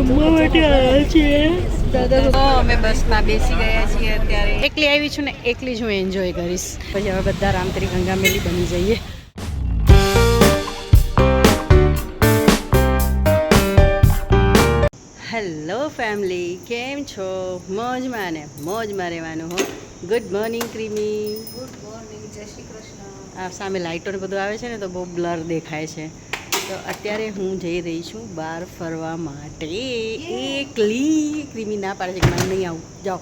જમવા માટે આવ્યા છીએ દાદા અમે બસમાં બેસી ગયા છીએ અત્યારે. એકલી આવી છું ને એકલી જ હું એન્જોય કરીશ. પછી હવે બધા રામતરી ગંગામેલી બની જઈએ. હેલો ફેમિલી, કેમ છો? મોજમાં ને મોજમાં રહેવાનું હો. Good morning creamy. Good morning, જય શ્રી કૃષ્ણ. આ સામે લાઇટો ને બધું આવે છે ને તો બહુ બ્લર દેખાય છે. તો અત્યારે હું જઈ રહી છું બહાર ફરવા માટે એકલી. ક્રીમી ના પાડે છે કે મને નહીં આવું, જાઓ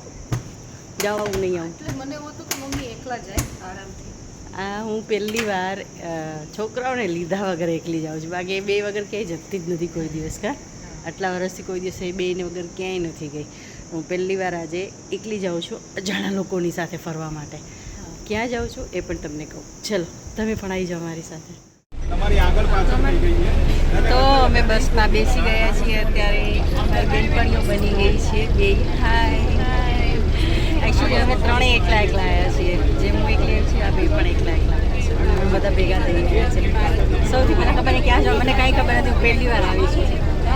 જાઓ, હું નહીં આવું. એટલે મને એવું હતું કે મમ્મી એકલા જાય આરામથી. આ હું પહેલી વાર છોકરાઓને લીધા વગર એકલી જાઉં છું. બાકી એ બે વગર ક્યાંય જતી જ નથી કોઈ દિવસ. કા આટલા વર્ષથી કોઈ દિવસ એ બેને વગર ક્યાંય નથી ગઈ. હું પહેલી વાર આજે એકલી જાઉં છું અજાણા લોકોની સાથે ફરવા માટે. ક્યાં જાઉં છું એ પણ તમને કહું. ચલો તમે પણ આવી જાઓ મારી સાથે. તો અમે બસમાં બેસી ગયા છીએ અત્યારે. અમારી બેનપણીઓ બની ગઈ છે બે. હાય. એકચ્યુઅલી અમે ત્રણેય એકલા આવ્યા છીએ. જેમ હું એકલી છીએ આ બે પણ એકલા આવ્યા છે. અમે બધા ભેગા થઈ ગયા છે. સૌથી મને ખબર નહીં ક્યાં જાઉં, મને કાંઈ ખબર નથી. હું પહેલી વાર આવી છું.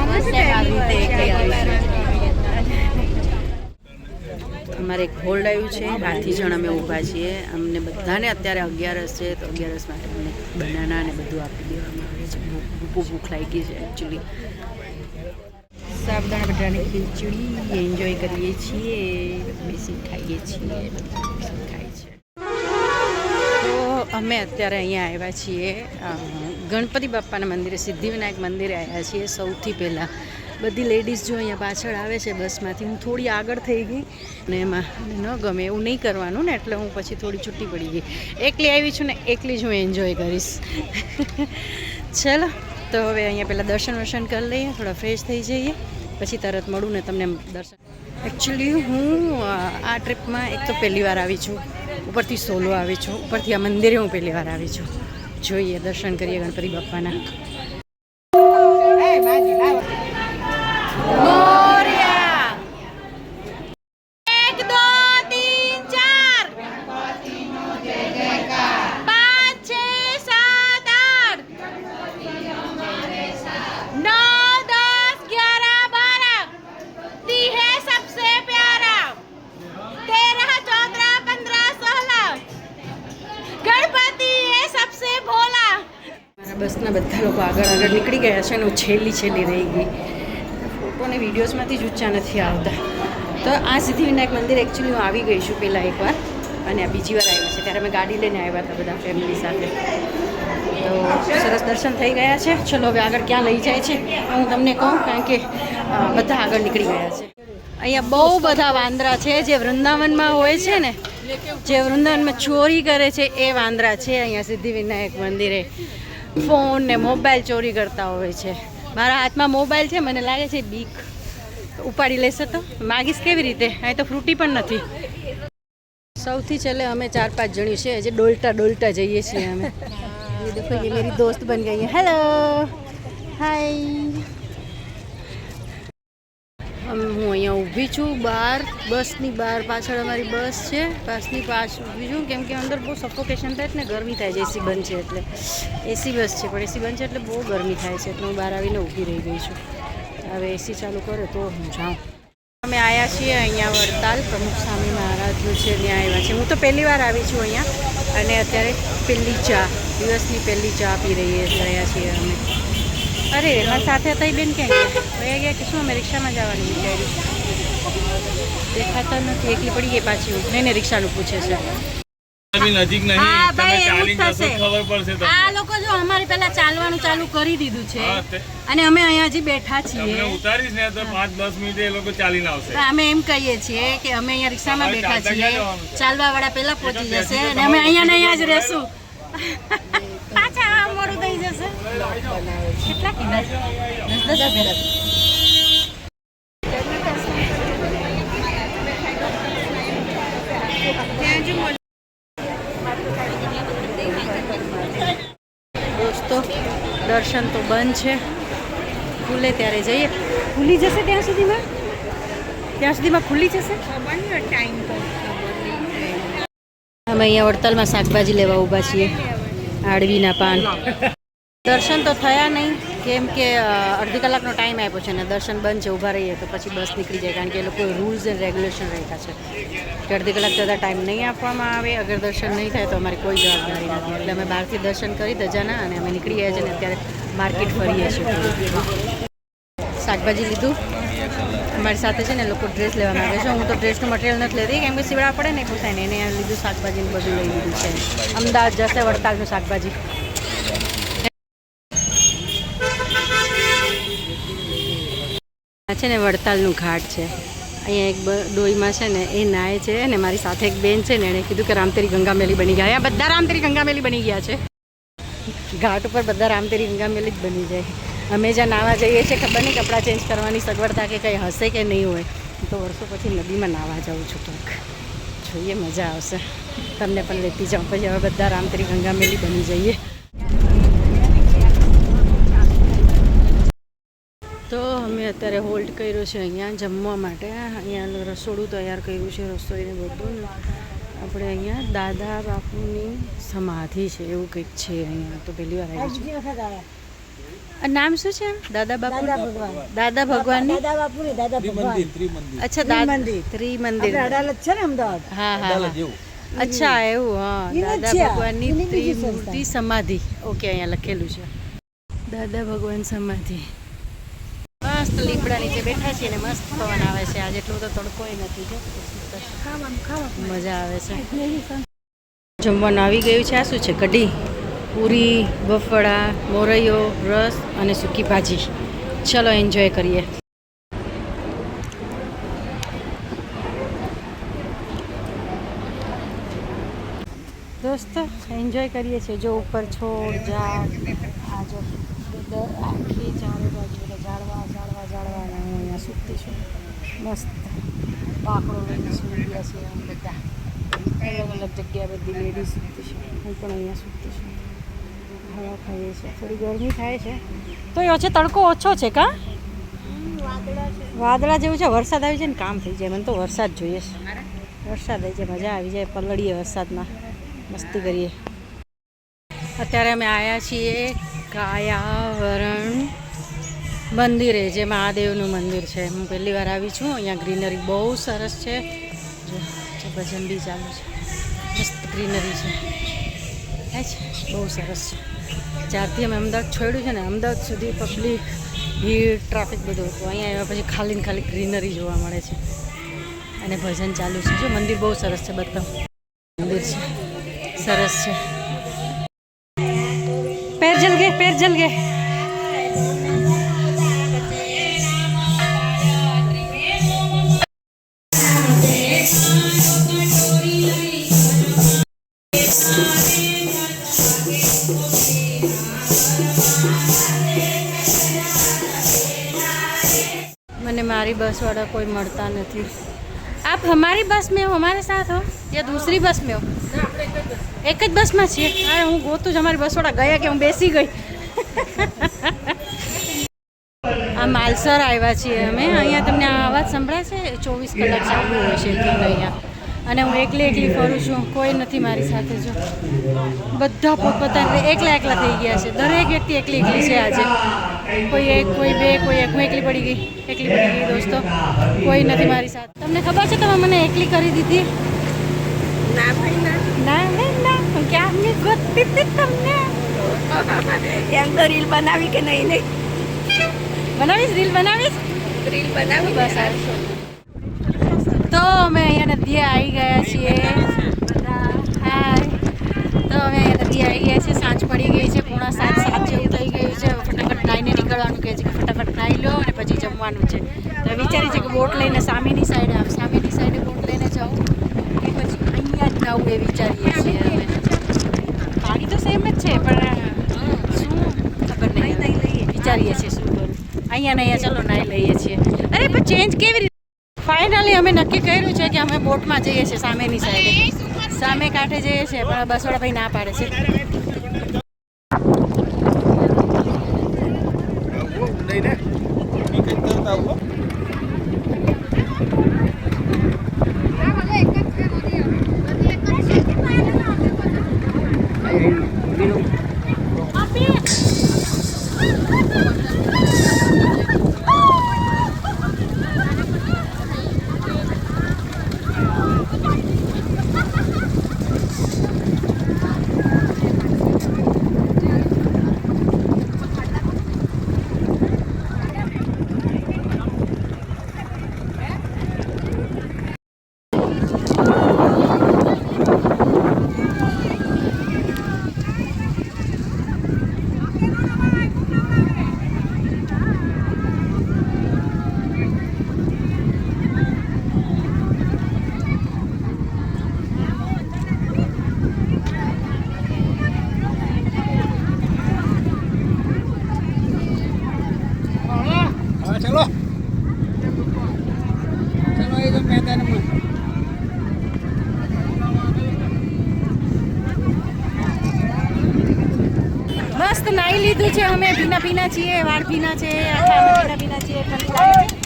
આવી રીતે એકલી આવી છું. અમારે એક હોલ્ડ આવ્યું છે. 8 જણ અમે ઊભા છીએ. અમને બધાને અત્યારે 11 છે તો 11 માટે અમને બનાના ને બધું આપી દેવામાં આવે છે. ભૂખ લાગી છે એકચ્યુઅલી. સાબુદાણા બટાટાની ખીચડી એન્જોય કરીએ છીએ, બેસી ખાઈએ છીએ, ખાય છે. તો અમે અત્યારે અહીંયા આવ્યા છીએ ગણપતિ બાપાના મંદિરે, સિદ્ધિવિનાયક મંદિરે આવ્યા છીએ. સૌથી પહેલાં બધી લેડીઝ જો અહીંયા પાછળ આવે છે બસમાંથી. હું થોડી આગળ થઈ ગઈ ને એમાં ન ગમે એવું નહીં કરવાનું ને, એટલે હું પછી થોડી છૂટી પડી ગઈ. એકલી આવી છું ને એકલી જ હું એન્જોય કરીશ. ચલો તો હવે અહીંયા પહેલાં દર્શન કરી લઈએ, થોડા ફ્રેશ થઈ જઈએ, પછી તરત મળું ને તમને દર્શન. એકચ્યુઅલી હું આ ટ્રીપમાં એક તો પહેલી વાર આવી છું, ઉપરથી સોલો આવી છું, ઉપરથી આ મંદિરે હું પહેલી વાર આવી છું. જોઈએ, દર્શન કરીએ ગણપતિ બાપાના. બસના બધા લોકો આગળ નીકળી ગયા છે અને હું છેલ્લી રહી ગઈ. ફોટો ને વિડીયોઝમાંથી જ ઊંચા નથી આવતા. તો આ સિદ્ધિવિનાયક મંદિર એકચ્યુઅલી હું આવી ગઈ છું પહેલાં એકવાર, અને આ બીજી વાર આવ્યા છે. ત્યારે અમે ગાડી લઈને આવ્યા હતા બધા ફેમિલી સાથે. તો સરસ દર્શન થઈ ગયા છે. ચલો હવે આગળ ક્યાં લઈ જાય છે હું તમને કહું, કારણ કે બધા આગળ નીકળી ગયા છે. અહીંયા બહુ બધા વાંદરા છે. જે વૃંદાવનમાં હોય છે ને, જે વૃંદાવનમાં ચોરી કરે છે એ વાંદરા છે અહીંયા સિદ્ધિવિનાયક મંદિરે. ફોન ને મોબાઈલ ચોરી કરતા હોય છે. મારા હાથમાં મોબાઈલ છે, મને લાગે છે બીક ઉપાડી લેશે તો માગીશ કેવી રીતે? અહીં તો ફ્રૂટી પણ નથી. સૌથી છેલ્લે અમે 4-5 જણી છે જે ડોલતા જઈએ છીએ અમે. ये देखो, ये मेरी दोस्त बन गई है. हेलो, हाय. હું અહીંયા ઊભી છું બહાર, બસની બહાર. પાછળ અમારી બસ છે, બસની પાછળ ઊભી છું કેમ કે અંદર બહુ સફોકેશન થાય ને ગરમી થાય છે. એસી બંધ છે એટલે. એસી બસ છે પણ એસી બંધ છે એટલે બહુ ગરમી થાય છે, એટલે હું બહાર આવીને ઊભી રહી ગઈ છું. હવે એસી ચાલુ કરે તો હું જાઉં. અમે આવ્યા છીએ અહીંયા વડતાલ પ્રમુખ સ્વામી મહારાજનું છે, ત્યાં આવ્યા છે. હું તો પહેલી વાર આવી છું અહીંયા, અને અત્યારે દિવસની પહેલી ચા પી રહ્યા છીએ અમે. અરે મારી સાથે હતા એ બેન ક્યાં ગયા કે શું? અમે રિક્ષામાં જવાનું વિચાર્યું. દેખાતા નથી, એકલી પડી ગઈ પાછી. નહીં રિક્ષાનું પૂછે છે. નજીક નહીં, તમે ચાલીને જશો ખબર પડશે તમને. આ લોકો જો અમારી પહેલા ચાલવાનું ચાલુ કરી દીધું છે અને અમે અહીંયા હજી બેઠા છીએ. તમને ઉતારીશ ને તો 5-10 મિનિટે એ લોકો ચાલીને આવશે. અમે એમ કહીએ છીએ કે અમે અહીંયા રિક્ષામાં બેઠા છીએ, ચાલવા વાળા પહેલા પહોંચી જશે અને અમે અહીંયા ને અહીંયા જ રહેશું. પાછા મોડું થઈ જશે. કેટલા કિલો? 10. દોસ્તો, દર્શન તો બંધ છે. ખુલે ત્યારે જઈએ. ખુલી જશે ત્યાં સુધીમાં ખુલી જશે. અમે અહીંયા વડતાલમાં શાકભાજી લેવા ઊભા છીએ. આડવીના પાન દર્શન તો થયા નહીં કેમ કે અડધી કલાકનો ટાઈમ આપ્યો છે ને દર્શન બંધ છે, ઊભા રહીએ તો પછી બસ નીકળી જાય, કારણ કે એ લોકો રૂલ્સ એન્ડ રેગ્યુલેશન રાખ્યા છે કે અડધી કલાક જતાં ટાઈમ નહીં આપવામાં આવે. અગર દર્શન નહીં થાય તો અમારી કોઈ જવાબદારી નથી. એટલે અમે બહારથી દર્શન કરી ધજાના અને અમે નીકળી ગયા છીએ ને અત્યારે માર્કેટ ફરીએ છીએ. શાકભાજી લીધું. અમારી સાથે છે ને લોકો ડ્રેસ લેવા માંગે છે. હું તો ડ્રેસનું મટીરિયલ નથી લેતી કેમ કે સીવડા પડે ને પૂછાય ને, એને લીધું શાકભાજીનું બધું લઈ લીધું છે. અમદાવાદ જશે વડતાલનું શાકભાજી. આ છે ને વડતાલનું ઘાટ છે. અહીંયા એક ડોઈમાં છે ને એ નાય છે અને મારી સાથે એક બેન છે ને એણે કીધું કે રામતેરી ગંગામેલી બની ગયા. અહીંયા બધા રામતેરી ગંગામેલી બની ગયા છે. ઘાટ ઉપર બધા રામતેરી ગંગામેલી જ બની જાય. અમે જ્યાં નાવા જઈએ છીએ ખબર નહીં કપડાં ચેન્જ કરવાની સગવડતા કે કંઈ હશે કે નહીં હોય. તો વર્ષો પછી નદીમાં નાવા જાઉં છું ક્યાંક. જોઈએ, મજા આવશે. તમને પણ લેતી જાઉં. પછી હવે બધા રામતેરી ગંગામેલી બની જઈએ. તો અમે અત્યારે હોલ્ડ કર્યો છે અહીંયા જમવા માટે. અહીંયા રસોડું તૈયાર કર્યું છે, રસોઈને બધું. આપણે અહીંયા દાદા બાપુની સમાધિ છે એવું કંઈક છે અહીંયા. તો પહેલી વાર આવી છું. નામ શું છે? દાદા બાપુ, દાદા ભગવાનની, અચ્છા ત્રિમંદિર છે ને અમદાવાદ. હા હા, અચ્છા એવું. હા, દાદા ભગવાનની ત્રિમૂર્તિ સમાધિ. ઓકે, અહીંયા લખેલું છે દાદા ભગવાન સમાધિ. મસ્ત લીમડા નીચે બેઠા છીએ ને મસ્ત પવન આવે છે. આજે એટલું તો તડકો નથી, જો મજા આવે છે. જમવાનું આવી ગયું છે. આ શું છે? કઢી, પૂરી, બફળા, મોરૈયો, રસ અને સૂકી ભાજી. ચલો એન્જોય કરીએ. દોસ્તો એન્જોય કરીએ છીએ. જો ઉપર છોડ, ઝાડ, આ જો આખી ચારે બાજુ ઝાડવા ઝાડવા ઝાડવા. અને હું અહીંયા સૂતી છું મસ્ત. પાકડો લઈને સૂઈ ગયા છે આમ બધા. અલગ અલગ જગ્યા બધી લેડીઝ સૂતી છે. હું પણ અહીંયા સૂતી છું. હવા ખાઈએ છીએ. થોડી ગરમી થાય છે તો એ ઓછો તડકો ઓછો છે. કાં વાદળા જેવું છે. વરસાદ આવી જાય ને કામ થઈ જાય. મને તો વરસાદ જોઈએ છે. વરસાદ આવી જાય, મજા આવી જાય. પલળીએ વરસાદમાં, મસ્તી કરીએ. અત્યારે અમે આવ્યા છીએ કાયાવરણ મંદિરે, જે મહાદેવનું મંદિર છે. હું પહેલી વાર આવી છું. અહીંયા ગ્રીનરી બહુ સરસ છે. જો ભજન બી ચાલુ છે. મસ્ત ગ્રીનરી છે. બહુ સરસ છે. જ્યારથી અમે અમદાવાદ છોડ્યું છે ને, અમદાવાદ સુધી પબ્લિક, ભીડ, ટ્રાફિક બધું હતું. અહીંયા આવ્યા પછી ખાલી ને ખાલી ગ્રીનરી જોવા મળે છે અને ભજન ચાલુ છે. જો મંદિર બહુ સરસ છે. બધા મંદિર છે, સરસ છે. पैर जल गए, पैर जल गए. मैंने मारी बस वाला कोई मरता नहीं. आप हमारी बस में हो, हमारे साथ हो या दूसरी बस में हो? एक જ બસમાં છીએ. હા, હું ગોતું જ અમારી બસવાળા ગયા કે હું બેસી ગઈ. આ માલસર આવ્યા છીએ અમે. અહીંયા તમને આ અવાજ સંભળાય છે? 24 કલાક ચાલુ હોય છે અહીંયા. અને હું એકલી ફરું છું. કોઈ નથી મારી સાથે. જો બધા પોતપોતાના એકલા થઈ ગયા છે. દરેક વ્યક્તિ એકલી છે આજે. કોઈ એક, કોઈ બે, કોઈ એક. હું એકલી પડી ગઈ દોસ્તો. કોઈ નથી મારી સાથે. તમને ખબર છે તમે મને એકલી કરી દીધી? ના ભાઈ ના, ક્યાં મેં ગોતતી હતી તમને. એમ તો રીલ બનાવી કે નહીં? બનાવીશ, રીલ બનાવી બસ. તો અમે અહીંયા નદીએ આવી ગયા છીએ બધા. હાય. તો અમે અહીંયા નદીએ આવી ગયા છીએ. સાંજ પડી ગઈ છે. 6:45 જેવું થઈ ગયું છે. ફટાફટ નાહીને નીકળવાનું કહે છે કે ફટાફટ નાહી લો અને પછી જમવાનું છે. તો વિચારી છે કે બોટ લઈને સામેની સાઈડે બોટ લઈને જાઉં કે પછી અહીંયા જ નાવું એ વિચારીએ છીએ અમે. પાણી તો સેમ જ છે પણ શું ખબર નહીં. વિચારીએ છીએ શું કરું. અહીંયા ચલો નાહી લઈએ છીએ. અરે પણ ચેન્જ કેવી રીતે? ફાઇનલી અમે નક્કી કર્યું છે કે અમે બોટમાં જઈએ છીએ સામેની સાઈડે. સામે કાંઠે જઈએ છીએ પણ બસવાળા ભાઈ ના પાડે છે. મસ્ત નાઈ લીધું છે અમે, ભીના ભીના છીએ, વાળ ભીના છે, આખા ભીના ભીના છીએ. ઠંડી લાગે છે,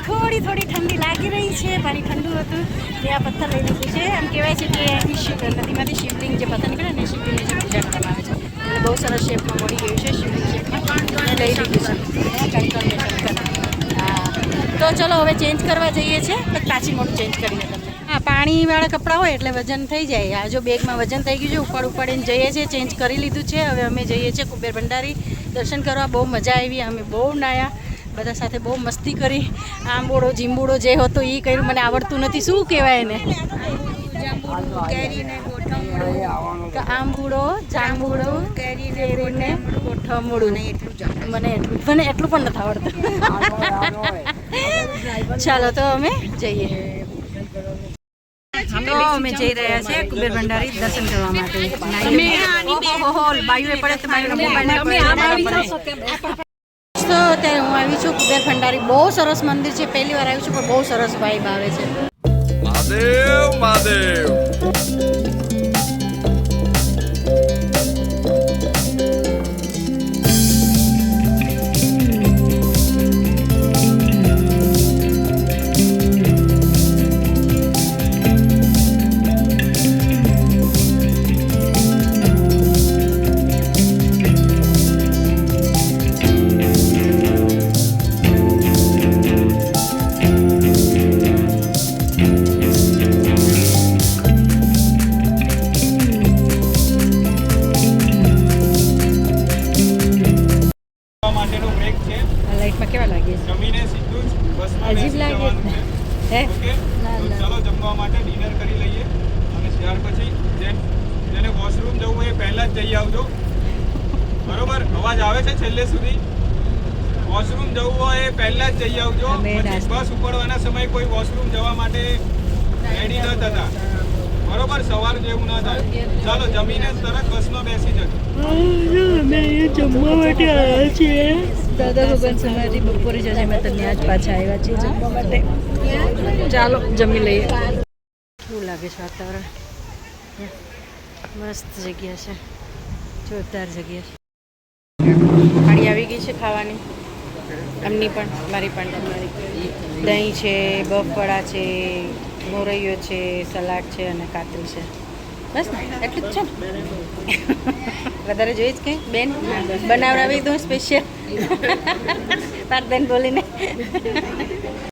થોડી ઠંડી લાગી રહી છે. પાણી ઠંડુ હતું તે આ પથ્થર લઈ લીધું છે. આમ કહેવાય છે કે નદીમાંથી શિવલિંગ જે પથ્થર નીકળે ને શિવલિંગની જે પૂજા કરવામાં આવે છે એટલે બહુ સરસ શેપમાં મળી ગયું છે શિવલિંગ શેપમાં લઈ લીધું છે. હા તો ચલો હવે ચેન્જ કરવા જઈએ છીએ, પછી પાછી મોડું ચેન્જ કરીએ તમને. હા પાણીવાળા કપડાં હોય એટલે વજન થઈ જાય. આ જો બેગમાં વજન થઈ ગયું છે, ઉપાડીને જઈએ છીએ. ચેન્જ કરી લીધું છે. હવે અમે જઈએ છીએ કુબેર ભંડારી દર્શન કરવા. બહુ મજા આવી, અમે બહુ નાયા, બધા સાથે બહુ મસ્તી કરી. આંબોડો જીંબુડો જે હતો એ કર્યું, મને આવડતું નથી, શું કહેવાય એને? આંબુડો જાંબુડો કેરીને કોઠમડું. મને એટલું પણ નથી આવડતું. ચાલો તો અમે જઈએ. તો અમે જઈ રહ્યા છીએ કુબેર ભંડારી દર્શન કરવા માટે. બાયુએ પડે તો તો અત્યારે હું આવી છું કુબેર ભંડારી. બહુ સરસ મંદિર છે, પહેલી વાર આવી છું પણ બહુ સરસ વાઇબ આવે છે. મહાદેવ મહાદેવ. માટેનો બ્રેક છે. લાઈટમાં કેવા લાગે છે? જમીને સીધું જ બસમાં અજીબ બેસી લાગે જવાનું છે. હે ઓકે તો ચલો જમવા માટે ડિનર કરી લઈએ અને ત્યાર પછી જેને વોશરૂમ જવું હોય એ પહેલા જ જઈ આવજો. બરોબર, અવાજ આવે છે છેલ્લે સુધી? વોશરૂમ જવું હોય એ પહેલા જ જઈ આવજો. પછી બસ ઉપડવાના સમયે કોઈ વોશરૂમ જવા માટે રેડી ન થતા. બરોબર, સવાર જેવું ના થાય. ચાલો જમીને તરત બસમાં બેસી જજો. અમે જમવા માટે આવ્યા છીએ. દાદા ભગવાન સમાધિ બપોરે જશે, મેં તો ત્યાં જ પાછા આવ્યા છીએ જમવા માટે. ચાલો જમી લઈએ. કેવું લાગે છે વાતાવરણ? મસ્ત જગ્યા છે, જોરદાર જગ્યા છે. થાળી આવી ગઈ છે ખાવાની, એમની પણ મારી પણ. દહીં છે, બફળા છે, મોરૈયો છે, સલાડ છે અને કાતરી છે. બસ ને એટલું જ છે ને? વધારે જોઈ જ કંઈ બેન બનાવડાવી દઉં સ્પેશિયલ પાર્થ બેન બોલીને.